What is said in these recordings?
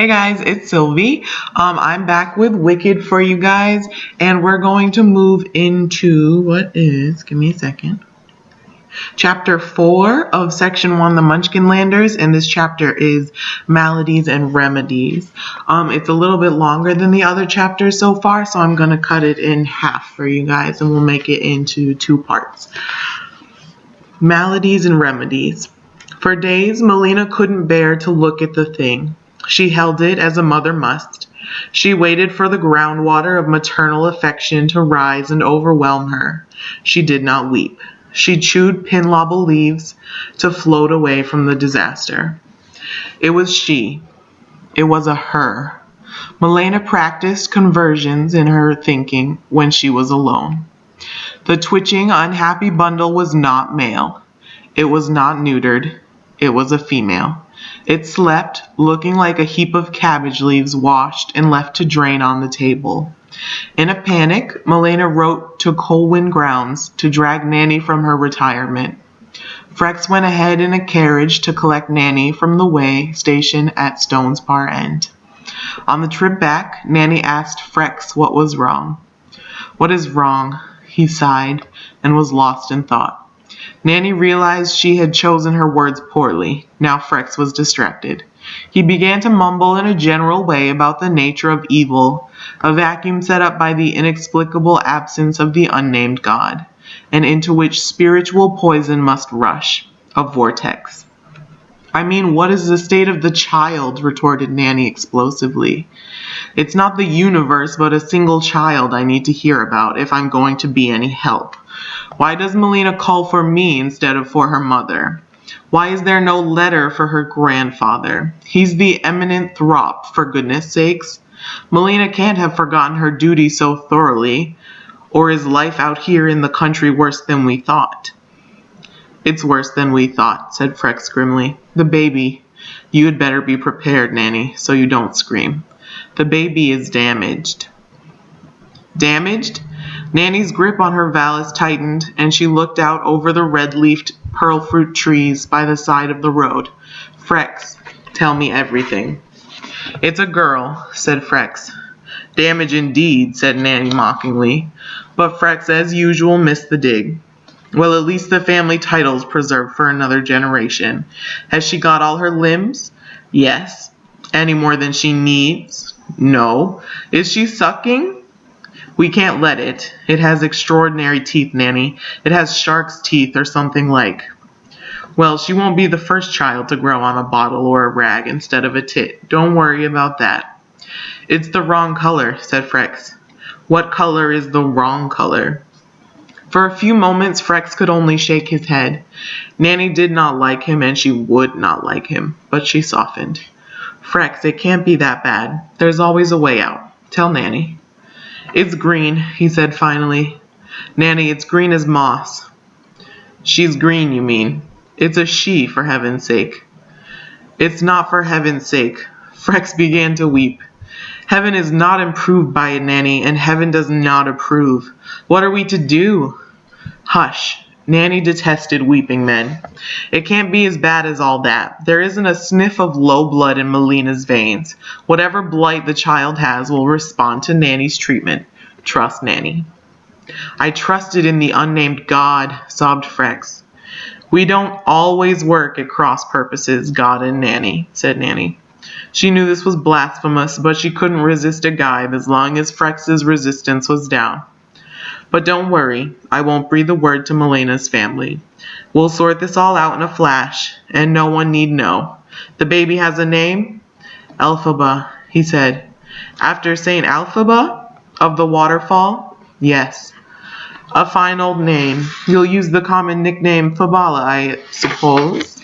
Hey guys, it's Sylvie. I'm back with Wicked for you guys, and we're going to move into give me a second, Chapter 4 of Section 1, the Munchkinlanders, and this chapter is Maladies and Remedies. It's a little bit longer than the other chapters so far, so I'm going to cut it in half for you guys, and we'll make it into 2 parts. Maladies and Remedies. For days, Melina couldn't bear to look at the thing. She held it as a mother must. She waited for the groundwater of maternal affection to rise and overwhelm her. She did not weep. She chewed pinlobble leaves to float away from the disaster. It was she. It was a her. Melina practiced conversions in her thinking when she was alone. The twitching, unhappy bundle was not male. It was not neutered. It was a female. It slept, looking like a heap of cabbage leaves washed and left to drain on the table. In a panic, Melina wrote to Colwyn Grounds to drag Nanny from her retirement. Frex went ahead in a carriage to collect Nanny from the way station at Stone's Bar End. On the trip back, Nanny asked Frex what was wrong. "What is wrong?" he sighed, and was lost in thought. Nanny realized she had chosen her words poorly. Now Frex was distracted. He began to mumble in a general way about the nature of evil, a vacuum set up by the inexplicable absence of the unnamed God, and into which spiritual poison must rush, a vortex. "I mean, what is the state of the child?" retorted Nanny explosively. "It's not the universe, but a single child I need to hear about if I'm going to be any help. Why does Melina call for me instead of for her mother? Why is there no letter for her grandfather? He's the eminent Throp, for goodness sakes. Melina can't have forgotten her duty so thoroughly. Or is life out here in the country worse than we thought?" "It's worse than we thought," said Frex grimly. "The baby. You had better be prepared, Nanny, so you don't scream. The baby is damaged." "Damaged?" Nanny's grip on her valise tightened, and she looked out over the red-leafed pearl fruit trees by the side of the road. "Frex, tell me everything." "It's a girl," said Frex. "Damage indeed," said Nanny mockingly. But Frex, as usual, missed the dig. "Well, at least the family title's preserved for another generation. Has she got all her limbs?" "Yes." "Any more than she needs?" "No." "Is she sucking?" "We can't let it. It has extraordinary teeth, Nanny. It has shark's teeth or something like." "Well, she won't be the first child to grow on a bottle or a rag instead of a tit. Don't worry about that." "It's the wrong color," said Frex. "What color is the wrong color?" For a few moments, Frex could only shake his head. Nanny did not like him, and she would not like him, but she softened. "Frex, it can't be that bad. There's always a way out. Tell Nanny." "It's green," he said finally. "Nanny, it's green as moss." "She's green, you mean? It's a she, for heaven's sake." "It's not for heaven's sake." Frex began to weep. "Heaven is not improved by it, Nanny, and heaven does not approve. What are we to do?" "Hush." Nanny detested weeping men. "It can't be as bad as all that. There isn't a sniff of low blood in Melina's veins. Whatever blight the child has will respond to Nanny's treatment. Trust Nanny." "I trusted in the unnamed God," sobbed Frex. "We don't always work at cross purposes, God and Nanny," said Nanny. She knew this was blasphemous, but she couldn't resist a gibe as long as Frex's resistance was down. "But don't worry, I won't breathe a word to Melina's family. We'll sort this all out in a flash, and no one need know. The baby has a name?" "Elphaba," he said. "After Saint Elphaba of the waterfall?" "Yes." "A fine old name. You'll use the common nickname Fabala, I suppose?"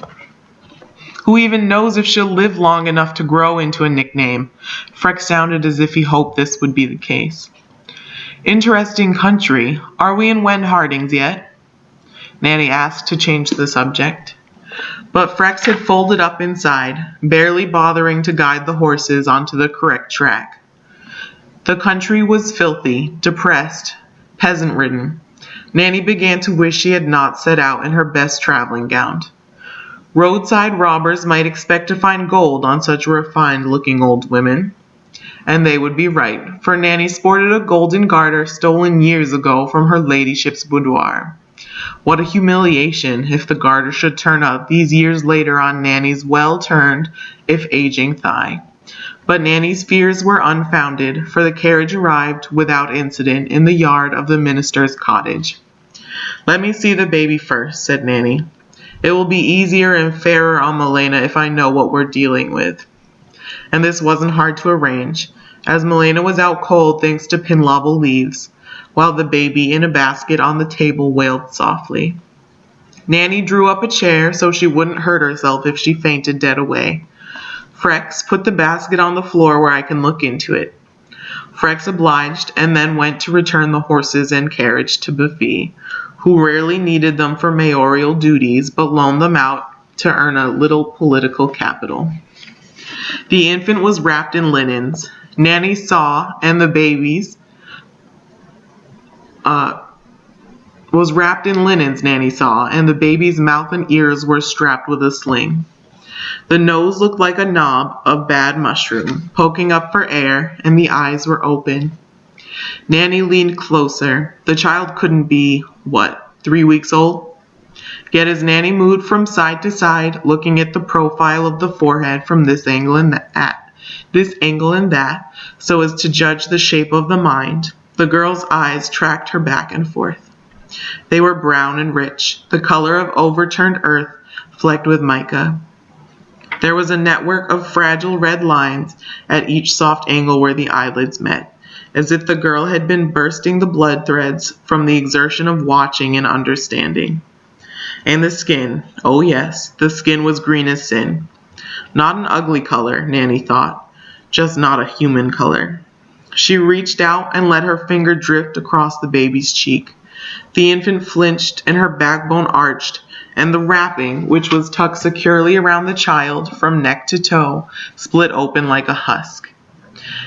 "Who even knows if she'll live long enough to grow into a nickname?" Frex sounded as if he hoped this would be the case. "Interesting country. Are we in Wen Harding's yet?" Nanny asked to change the subject. But Frex had folded up inside, barely bothering to guide the horses onto the correct track. The country was filthy, depressed, peasant-ridden. Nanny began to wish she had not set out in her best traveling gown. Roadside robbers might expect to find gold on such refined-looking old women. And they would be right, for Nanny sported a golden garter stolen years ago from her ladyship's boudoir. What a humiliation if the garter should turn up these years later on Nanny's well-turned, if aging, thigh. But Nanny's fears were unfounded, for the carriage arrived without incident in the yard of the minister's cottage. "Let me see the baby first," said Nanny. "It will be easier and fairer on Malena if I know what we're dealing with." And this wasn't hard to arrange, as Malena was out cold thanks to pinlobble leaves, while the baby in a basket on the table wailed softly. Nanny drew up a chair so she wouldn't hurt herself if she fainted dead away. "Frex, put the basket on the floor where I can look into it." Frex obliged, and then went to return the horses and carriage to Buffy, who rarely needed them for mayoral duties, but loaned them out to earn a little political capital. The infant was wrapped in linens. Nanny saw, and the baby's was wrapped in linens, Nanny saw, and the baby's mouth and ears were strapped with a sling. The nose looked like a knob of bad mushroom, poking up for air, and the eyes were open. Nanny leaned closer. The child couldn't be, 3 weeks old? Yet as Nanny moved from side to side, looking at the profile of the forehead from this angle and that, so as to judge the shape of the mind, the girl's eyes tracked her back and forth. They were brown and rich, the color of overturned earth flecked with mica. There was a network of fragile red lines at each soft angle where the eyelids met, as if the girl had been bursting the blood threads from the exertion of watching and understanding. And the skin, oh yes, the skin was green as sin. Not an ugly color, Nanny thought, just not a human color. She reached out and let her finger drift across the baby's cheek. The infant flinched and her backbone arched, and the wrapping, which was tucked securely around the child from neck to toe, split open like a husk.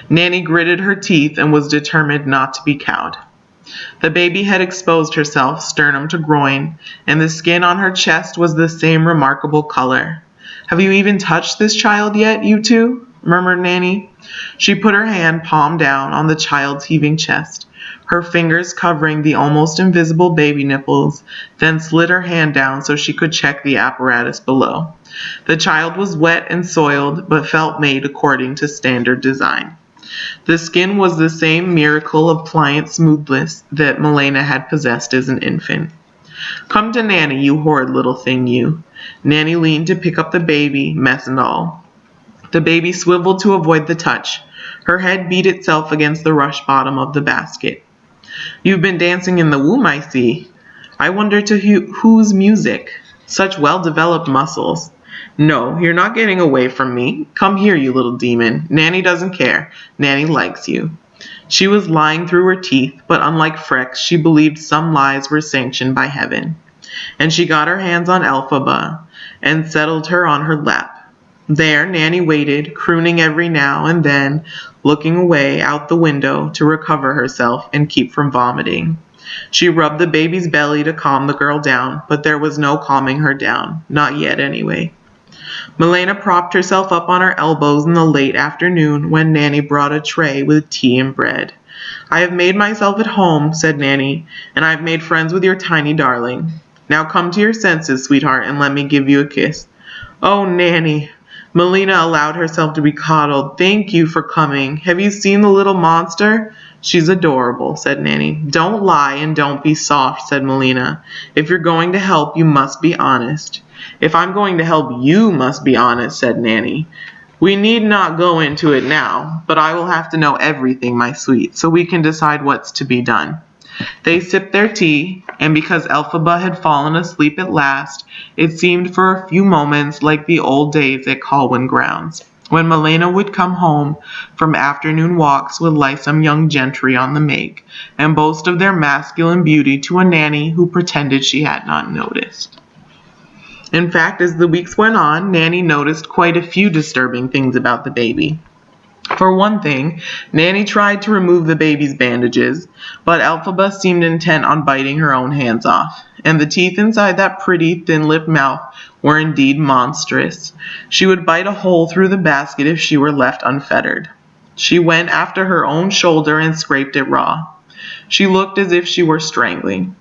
Nanny gritted her teeth and was determined not to be cowed. The baby had exposed herself, sternum to groin, and the skin on her chest was the same remarkable color. "Have you even touched this child yet, you two?" murmured Nanny. She put her hand, palm down, on the child's heaving chest, her fingers covering the almost invisible baby nipples, then slid her hand down so she could check the apparatus below. The child was wet and soiled, but felt made according to standard design. The skin was the same miracle of pliant smoothness that Malena had possessed as an infant. "Come to Nanny, you horrid little thing, you." Nanny leaned to pick up the baby, mess and all. The baby swiveled to avoid the touch. Her head beat itself against the rush bottom of the basket. "You've been dancing in the womb, I see. I wonder to whose music? Such well-developed muscles. No, you're not getting away from me. Come here, you little demon. Nanny doesn't care. Nanny likes you." She was lying through her teeth, but unlike Frex, she believed some lies were sanctioned by heaven. And she got her hands on Elphaba and settled her on her lap. There, Nanny waited, crooning every now and then, looking away out the window to recover herself and keep from vomiting. She rubbed the baby's belly to calm the girl down, but there was no calming her down, not yet anyway. Malena propped herself up on her elbows in the late afternoon when Nanny brought a tray with tea and bread. "I have made myself at home," said Nanny, "and I have made friends with your tiny darling. Now come to your senses, sweetheart, and let me give you a kiss." "Oh, Nanny." Malena allowed herself to be coddled. "Thank you for coming. Have you seen the little monster?" "She's adorable," said Nanny. "Don't lie and don't be soft," said Malena. "If you're going to help, you must be honest." "If I'm going to help, you must be honest," said Nanny. "We need not go into it now, but I will have to know everything, my sweet, so we can decide what's to be done." They sipped their tea, and because Elphaba had fallen asleep at last, it seemed for a few moments like the old days at Colwyn Grounds, when Malena would come home from afternoon walks with lissome young gentry on the make, and boast of their masculine beauty to a Nanny who pretended she had not noticed. In fact, as the weeks went on, Nanny noticed quite a few disturbing things about the baby. For one thing, Nanny tried to remove the baby's bandages, but Elphaba seemed intent on biting her own hands off, and the teeth inside that pretty, thin-lipped mouth were indeed monstrous. She would bite a hole through the basket if she were left unfettered. She went after her own shoulder and scraped it raw. She looked as if she were strangling.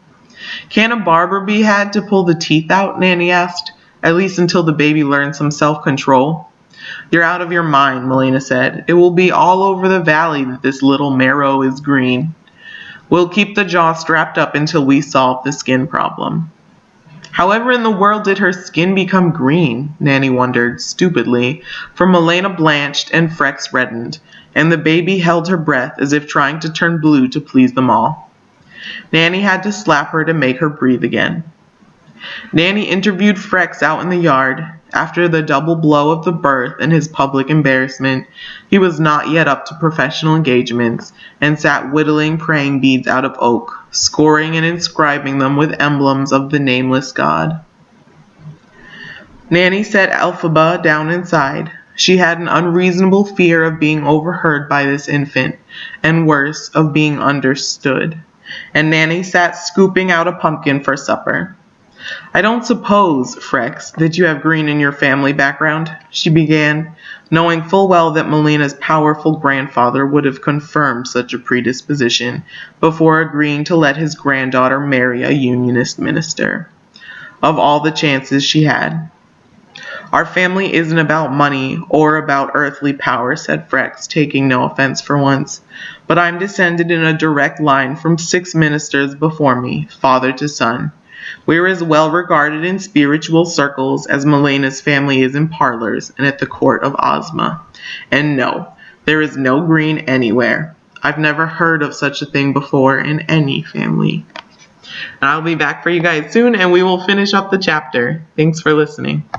"Can't a barber be had to pull the teeth out?" Nanny asked, "at least until the baby learns some self-control." "You're out of your mind," Melina said. "It will be all over the valley that this little marrow is green. We'll keep the jaw strapped up until we solve the skin problem." However in the world did her skin become green? Nanny wondered, stupidly, for Melina blanched and Frex reddened, and the baby held her breath as if trying to turn blue to please them all. Nanny had to slap her to make her breathe again. Nanny interviewed Frex out in the yard. After the double blow of the birth and his public embarrassment, he was not yet up to professional engagements, and sat whittling praying beads out of oak, scoring and inscribing them with emblems of the nameless god. Nanny set Elphaba down inside. She had an unreasonable fear of being overheard by this infant, and worse, of being understood. And Nanny sat scooping out a pumpkin for supper. "I don't suppose, Frex, that you have green in your family background," she began, knowing full well that Melina's powerful grandfather would have confirmed such a predisposition before agreeing to let his granddaughter marry a unionist minister. Of all the chances she had. "Our family isn't about money or about earthly power," said Frex, taking no offense for once, "but I'm descended in a direct line from 6 ministers before me, father to son. We're as well regarded in spiritual circles as Melina's family is in parlors and at the court of Ozma. And no, there is no green anywhere. I've never heard of such a thing before in any family." And I'll be back for you guys soon, and we will finish up the chapter. Thanks for listening.